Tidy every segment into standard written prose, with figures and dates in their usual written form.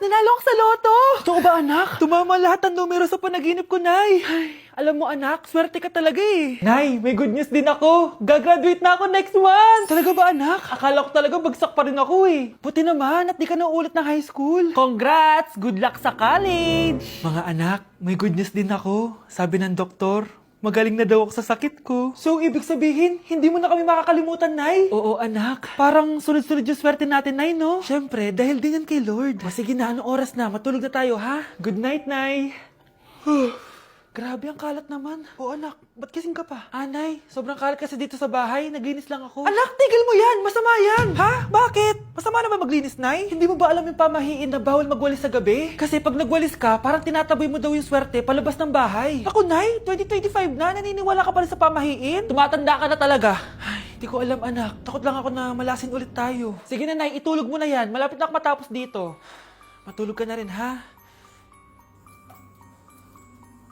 nanalo ako sa loto! Totoo ba, anak? Tumama lahat ng numero sa panaginip ko, Nay. Ay, alam mo, anak, swerte ka talaga eh. Nay, may good news din ako. Gagraduate na ako next month! Talaga ba, anak? Akala ko talaga bagsak pa rin ako eh. Buti naman at di ka na ulit ng high school. Congrats! Good luck sa college! Mga anak, may good news din ako. Sabi ng doktor, magaling na daw ako sa sakit ko. So, ibig sabihin, hindi mo na kami makakalimutan, Nay? Oo, anak. Parang sunod-sunod yung swerte natin, Nay, no? Siyempre, dahil din yan kay Lord. O sige na, anong oras na? Matulog na tayo, ha? Good night, Nay. Grabe, ang kalat naman. O anak, ba't kising ka pa? Nay, sobrang kalat kasi dito sa bahay. Naglinis lang ako. Anak, tigil mo yan! Masama yan! Ha? Bakit? Masama na ba maglinis, Nay? Hindi mo ba alam yung pamahiin na bawal magwalis sa gabi? Kasi pag nagwalis ka, parang tinataboy mo daw yung swerte palabas ng bahay. Ako, Nay, 2025 na, naniniwala ka pa rin sa pamahiin? Tumatanda ka na talaga. Ay, hindi ko alam, anak. Takot lang ako na malasin ulit tayo. Sige na, Nay, itulog mo na yan. Malapit na ako matapos dito. Matulog ka na rin, ha?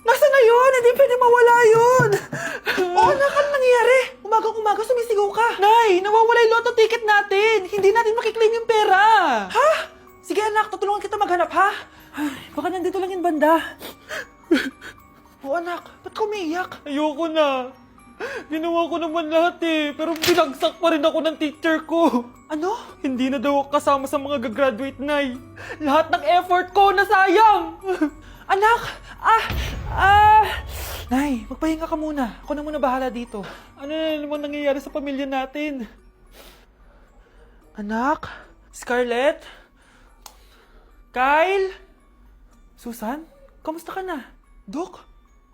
Nasaan na yun? Hindi pwede mawala yun! Oo, anak, ano nangyayari? Umagang-umaga sumisigaw ka. Nay, nawawala yung lotto ticket natin. Hindi natin makiklaim yung pera. Ha? Sige anak, tutulungan kita maghanap, ha? Ay, baka nandito lang yung banda. Oo anak, ba't ka umiiyak? Ayoko na. Ginawa ko naman lahat eh, pero binagsak pa rin ako ng teacher ko. Ano? Hindi na daw ako kasama sa mga gagraduate, Nay. Lahat ng effort ko nasayang. Anak! Nay, magpahinga ka muna. Ako na muna bahala dito. Ano na naman nangyayari sa pamilya natin? Anak? Scarlett? Kyle? Susan? Kamusta ka na? Dok?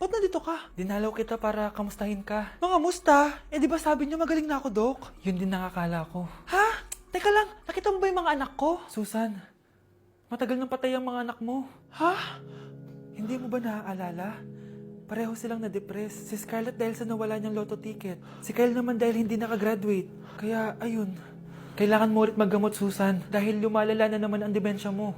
Ba't nandito ka? Dinalaw kita para kamustahin ka. Mga musta? Eh di ba sabi niyo magaling na ako, Dok? Yun din nakakala ko. Ha? Teka lang, nakita mo ba yung mga anak ko? Susan, matagal nang patay ang mga anak mo. Ha? Hindi mo ba naaalala? Pareho silang na-depress. Si Scarlett dahil sa nawala niyang lotto ticket. Si Kyle naman dahil hindi nakagraduate. Kaya, ayun. Kailangan mo ulit maggamot, Susan. Dahil lumalala na naman ang demensya mo.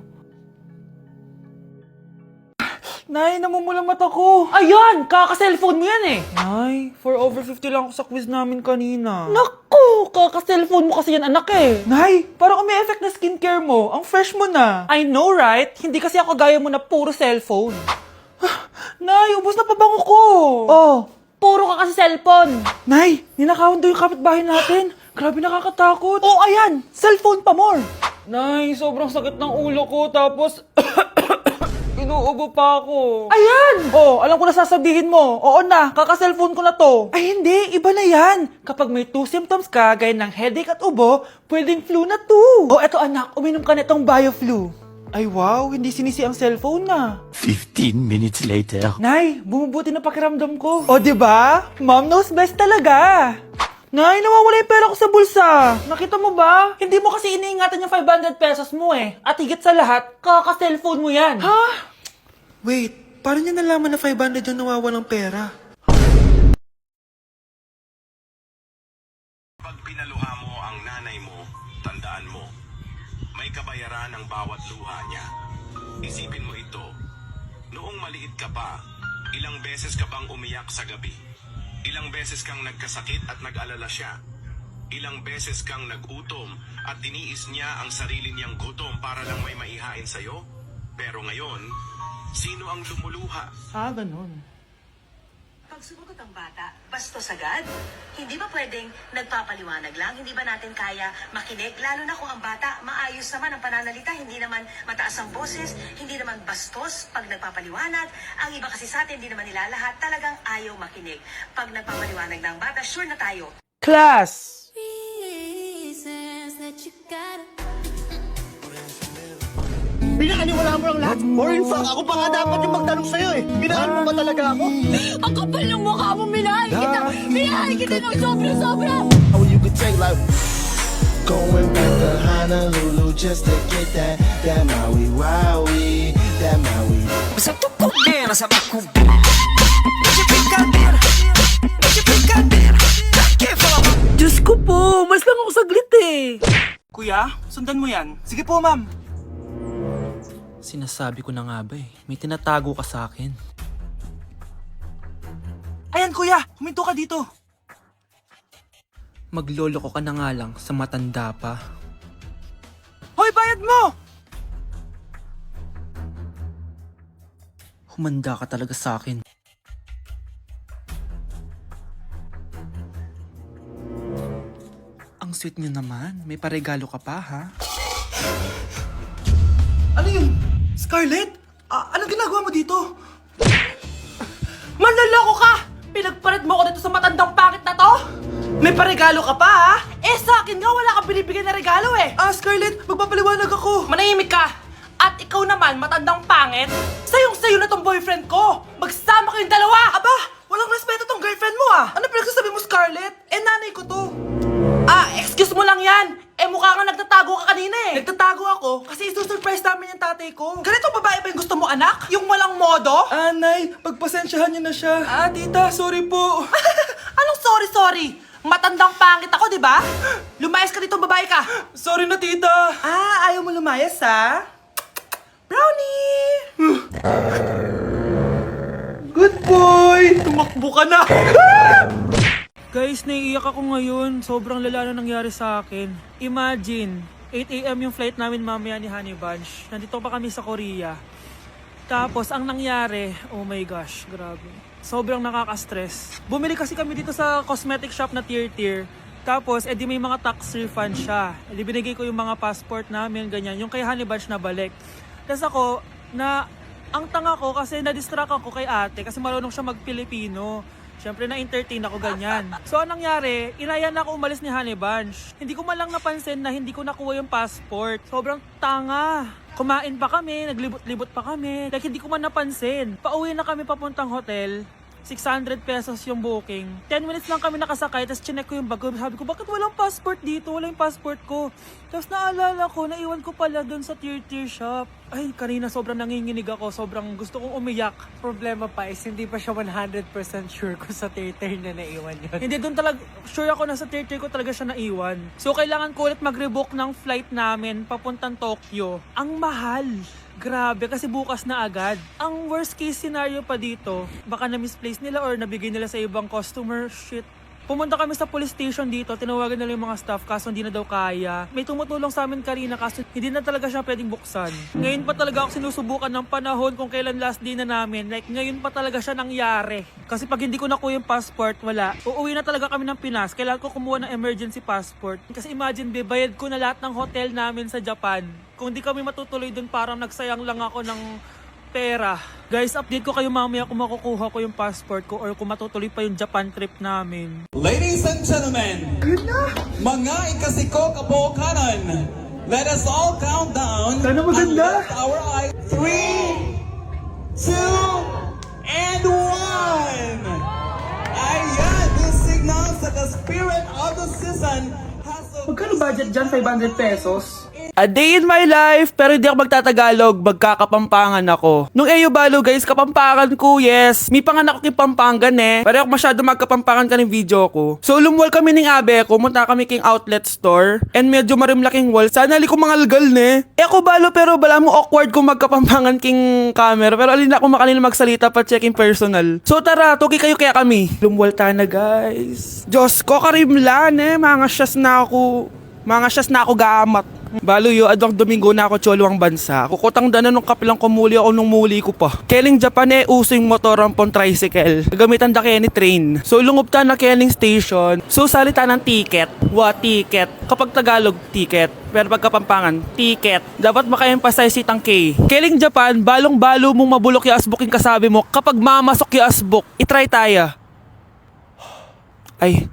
Nay, namumulang mata ko. Ayan! Kaka-cellphone mo yan eh. Nay, 4 over 50 lang ako sa quiz namin kanina. Naku! Kaka-cellphone mo kasi yan, anak eh. Nay, parang may effect na skincare mo. Ang fresh mo na. I know, right? Hindi kasi ako gaya mo na puro cellphone. Nay, ubos na pabango ko. Oh, puro ka kasi cellphone. Nay, ninakawan daw yung kapitbahay natin. Grabe nakakatakot. Oh, ayan! Cellphone pa more. Nay, sobrang sakit ng ulo ko. Tapos, inuubo pa ako. Ayan! Oh, alam ko na sasabihin mo. Oo na, kaka-cellphone ko na to. Ay hindi, iba na yan. Kapag may 2 symptoms ka, gaya ng headache at ubo, pwedeng flu na to. Oh, eto anak, uminom ka na itong BioFlu. Ay wow, hindi sinisi ang cellphone na. 15 minutes later. Nay, bumubuti na pakiramdam ko. O, diba? Mom knows best talaga. Nay, nawawala yung pera ko sa bulsa. Nakita mo ba? Hindi mo kasi iniingatan yung 500 pesos mo eh. At higit sa lahat, kaka-cellphone mo yan. Ha? Wait, paano niya nalaman na 500 yung nawawalang pera? Pag pinaluha mo ang nanay mo, tandaan mo, may kabayaran ang bawat luha niya. Isipin mo ito, noong maliit ka pa, ilang beses ka bang umiyak sa gabi? Ilang beses kang nagkasakit at nag-alala siya? Ilang beses kang nagutom at tiniis niya ang sarili niyang gutom para lang may maihain sa'yo? Pero ngayon, sino ang lumuluha? Ganun. Pag sumagot ang bata, bastos agad. Hindi ba pwedeng nagpapaliwanag lang? Hindi ba natin kaya makinig? Lalo na kung ang bata, maayos naman ang pananalita, hindi naman mataas ang boses, hindi naman bastos pag nagpapaliwanag. Ang iba kasi sa atin, hindi naman nila lahat talagang ayaw makinig. Pag nagpapaliwanag ng bata, sure na tayo. Class! Reasons that you gotta Pinakaniwala mo ang lahat. Or in fact, ako pa nga dapat yung magtanong sa'yo eh. Minahal mo ba talaga ako? Ang kapal ng mukha mo, minahal kita! Minahal kita ng sobra-sobra! How you could take like going back to Honolulu just to get that Maui Wowie, that Maui. Sa tukod din, sa bakong brincadeira. Diyos ko po, mas lang ako saglit eh. Kuya, sundan mo yan. Sige po, ma'am. Sinasabi ko na nga ba eh, may tinatago ka sa akin. Ayan kuya, huminto ka dito. Magloloko ka na nga lang sa matanda pa. Hoy, bayad mo! Humanda ka talaga sa akin. Ang sweet niyo naman. May paregalo ka pa, ha? Ano yun? Scarlett? Anong ginagawa mo dito? Manloloko ka! Pinagpalit mo ako dito sa matandang pangit na to? May paregalo ka pa, ha? Eh, sa akin nga, wala kang binibigyan na regalo, eh. Scarlett, magpapaliwanag ako. Manahimik ka! At ikaw naman, matandang pangit, sayong-sayo na tong boyfriend ko! Magsama kayong dalawa! Aba, walang respeto tong girlfriend mo, ah! Ano pinagsasabi mo, Scarlett? Eh, nanay ko to. Excuse mo lang yan! Eh, mukha nga nagtatago ka kanina, eh! Nagtatago ako kasi isusurprise namin yung tatay ko. Ganitong babae ba yung gusto mo, anak? Yung walang modo? Nay, pagpasensyahan niyo na siya. Tita, sorry po. Anong sorry? Matandang pangit ako, di ba? Lumayas ka dito, babae ka. Sorry na, tita. Ayaw mo lumayas, ha? Brownie! Good boy! Tumakbo ka na! Guys, naiiyak ako ngayon. Sobrang lala na nangyari sa akin. Imagine, 8 AM yung flight namin mamaya ni Honey Bunch. Nandito pa kami sa Korea. Tapos, ang nangyari, oh my gosh, grabe. Sobrang nakaka-stress. Bumili kasi kami dito sa cosmetic shop na tier. Tapos, edi may mga tax refund siya. Edi binigay ko yung mga passport namin, ganyan. Yung kay Honey Bunch na balik. Tapos ako, ang tanga ko kasi na-distract ako kay ate kasi marunong siya mag-Pilipino. Siyempre na-entertain ako ganyan. So anong nangyari, inaya na ako umalis ni Honey Bunch. Hindi ko man lang napansin na hindi ko nakuha yung passport. Sobrang tanga. Kumain pa kami, naglibot-libot pa kami. Like hindi ko man napansin. Pauwi na kami papuntang hotel. 600 pesos yung booking. 10 minutes lang kami nakasakay, tapos chinek ko yung bag ko. Sabi ko, bakit walang passport dito? Wala yung passport ko. Tapos naalala ko, naiwan ko pala doon sa tier shop. Ay, kanina sobrang nanginginig ako. Sobrang gusto kong umiyak. Problema pa is hindi pa siya 100% sure kung sa tier na naiwan yun. Hindi, doon talaga, sure ako na sa tier ko talaga siya naiwan. So, kailangan ko ulit mag-rebook ng flight namin papuntang Tokyo. Ang mahal. Grabe, kasi bukas na agad. Ang worst case scenario pa dito, baka na-misplace nila or nabigay nila sa ibang customer. Shit. Pumunta kami sa police station dito, tinawagan nila yung mga staff kaso hindi na daw kaya. May tumutulong sa amin kanina kaso hindi na talaga siya pwedeng buksan. Ngayon pa talaga ako sinusubukan ng panahon kung kailan last day na namin. Like ngayon pa talaga siya nangyari. Kasi pag hindi ko nakuha yung passport, wala. Uuwi na talaga kami ng Pinas. Kailangan ko kumuha ng emergency passport. Kasi imagine, bayad ko na lahat ng hotel namin sa Japan. Kung di kami matutuloy dun, parang nagsayang lang ako ng pera. Guys, update ko kayo mamaya kung makukuha ko yung passport ko or kung matutuloy pa yung Japan trip namin. Ladies and gentlemen, mga ikasiko kabukanan, let us all count down. Sana maganda. And lift our eyes. 3, 2, and 1. Ayan, this signals that the spirit of the season has a... Magkano budget dyan? 500 pesos? A day in my life, pero hindi ako magtatagalog, magkakapampangan ako. Nung Eyo Balo guys, kapampangan ko, yes. May panganak ko kay Pampangan eh. Pero ako masyado magkapampangan ka ng video ko. So lumuwal kami ng abe ko, munta kami king outlet store. And medyo marimlaking wall. Sana li ko mangalgal ne. Ako Balo, pero bala mo awkward kung magkapampangan king camera. Pero alin ako makalina magsalita pa checking personal. So tara, tuki kayo kaya kami. Lumuwal ta na guys. Diyos ko, karimlan eh. Mga syas na ako gamat. Baluyo, adwang Domingo na ako choluang bansa. Kukutang dana nung kapilang kumuli ako nung muli ko pa. Keling Japan using motor rampon tricycle. Gamitan da ni train. So lungob ta na Keling station. So salita ng ticket. Ticket. Kapag Tagalog, ticket. Pero pag Kapampangan, ticket. Dapat maka-emphasize itang K. Keling Japan, balong-balo mong mabulok yung asboking kasabi mo. Kapag mamasok yung asbok, itry tayo. Ay,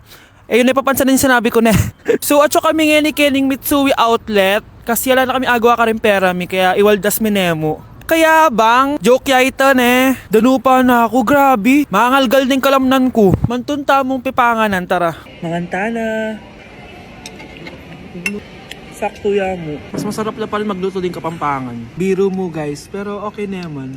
yun na ipapansan din sinabi ko na. So, atso kami ngayon ni Keling Mitsui Outlet. Kasi wala na kami agawa ka rin pera mi. Kaya iwaldas mi nemo. Kaya bang, joke ya ito ne. Danupa na ako, grabe. Mangalgal din kalamnan ko. Mantunta mong pipanganan, tara. Mangantana. Sakto ya mo. Mas masarap na pa rin magluto din Kapampangan. Biro mo guys, pero okay naman.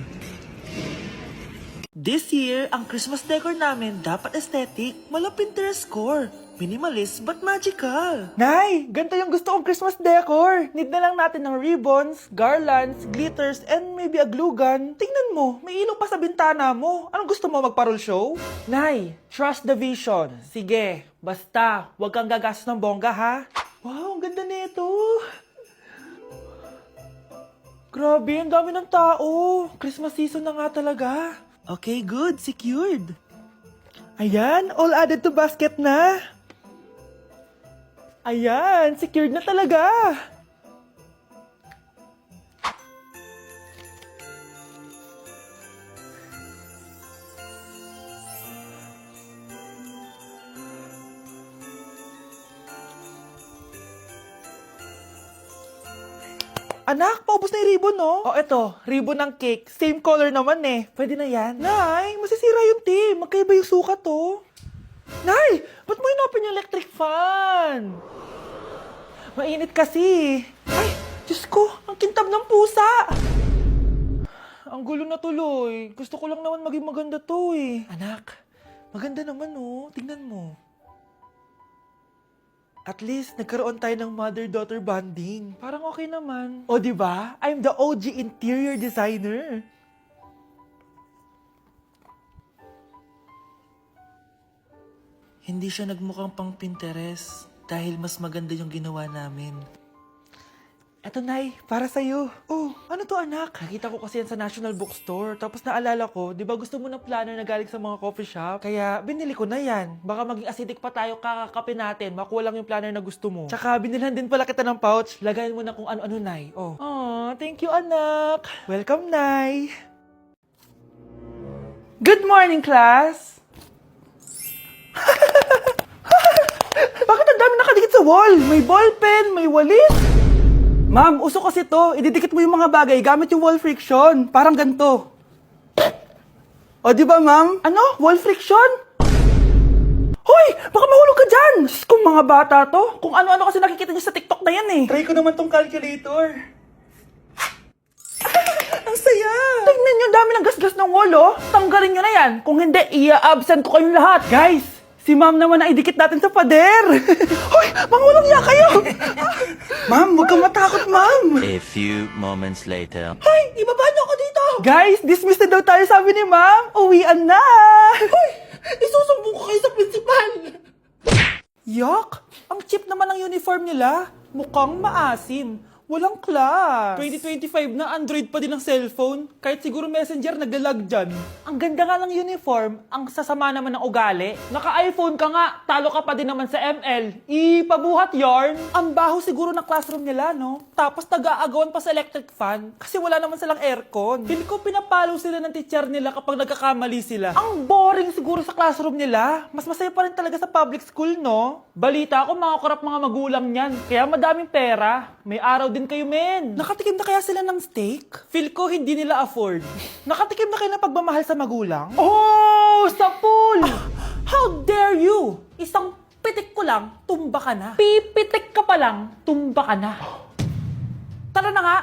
This year, ang Christmas decor namin dapat aesthetic, mala Pinterest score. Minimalist but magical. Nay, ganito yung gusto kong Christmas decor. Need na lang natin ng ribbons, garlands, glitters, and maybe a glue gun. Tingnan mo, may ilaw pa sa bintana mo. Anong gusto mo, magparol show? Nay, trust the vision. Sige, basta, huwag kang gagastos ng bongga ha. Wow, ang ganda nito. Grabe, ang dami ng tao. Christmas season na nga talaga. Okay, good. Secured. Ayan, all added to basket na. Ayan, secured na talaga. Anak, paubos na yung ribbon, no? Oh, eto, ribbon ng cake. Same color naman eh. Pwede na yan. Nay, masisira yung team. Magkaiba yung sukat, oh. Nay, ba't mo inopin yung electric fan? Mainit kasi. Ay, Diyos ko, ang kintab ng pusa. Ang gulo na tuloy. Gusto ko lang naman maging maganda to eh. Anak, maganda naman, oh. Tingnan mo. At least, nagkaroon tayo ng mother-daughter bonding. Parang okay naman. O, di ba? I'm the OG interior designer. Hindi siya nagmukhang pang Pinterest dahil mas maganda yung ginawa namin. Eto, Nay, para sa'yo. Oh, ano to, anak? Nakita ko kasi yan sa National Bookstore. Tapos naalala ko, di ba gusto mo ng planner na galing sa mga coffee shop? Kaya binili ko na yan. Baka maging acidic pa tayo kakakape natin. Makuha lang yung planner na gusto mo. Tsaka binilhan din pala kita ng pouch. Lagayan mo na kung ano-ano, Nay. Oh. Aw, thank you, anak. Welcome, Nay. Good morning, class. Bakit ang dami nakadikit sa wall? May ballpen, may walis. Ma'am, uso kasi to. Ididikit mo yung mga bagay gamit yung wall friction. Parang ganito. O, di ba, ma'am? Ano? Wall friction? Hoy! Baka mahulog ka dyan! Kung mga bata to. Kung ano-ano kasi nakikita niyo sa TikTok na yan eh. Try ko naman tong calculator. Ang saya! Tingnan niyo, dami ng gasgas ng wall, oh. Tanggalin niyo na yan. Kung hindi, i-absent ko kayong lahat. Guys! Si ma'am naman ang idikit natin sa pader. Hoy! Mangulong niya kayo! Ma'am, huwag kang matakot, ma'am. A few moments later. Hoy! Ibaba niyo ako dito! Guys, dismissed na daw tayo, sabi ni ma'am. Uwian na! Hoy! Isusumbong ko kayo sa principal! Yuck! Ang cheap naman ng uniform nila. Mukhang maasim. Walang class. 2025 na Android pa din ang cellphone. Kahit siguro Messenger naglalag dyan. Ang ganda nga ng uniform, ang sasama naman ng ugali. Naka-iPhone ka nga, talo ka pa din naman sa ML. Ipabuhat yarn. Ang baho siguro ng classroom nila, no? Tapos nag-aagawan pa sa electric fan kasi wala naman silang aircon. Feel ko pinapalo sila ng teacher nila kapag nagkakamali sila. Ang boring siguro sa classroom nila. Mas masaya pa rin talaga sa public school, no? Balita ko mga korap mga magulang niyan. Kaya madaming pera. May araw din kayo, men. Nakatikim na kaya sila ng steak? Feel ko hindi nila afford. Nakatikim na kayo ng pagmamahal sa magulang? Oh, sa pool! How dare you? Isang pitik ko lang, tumba ka na. Pipitik ka pa lang, tumba ka na. Tara na nga,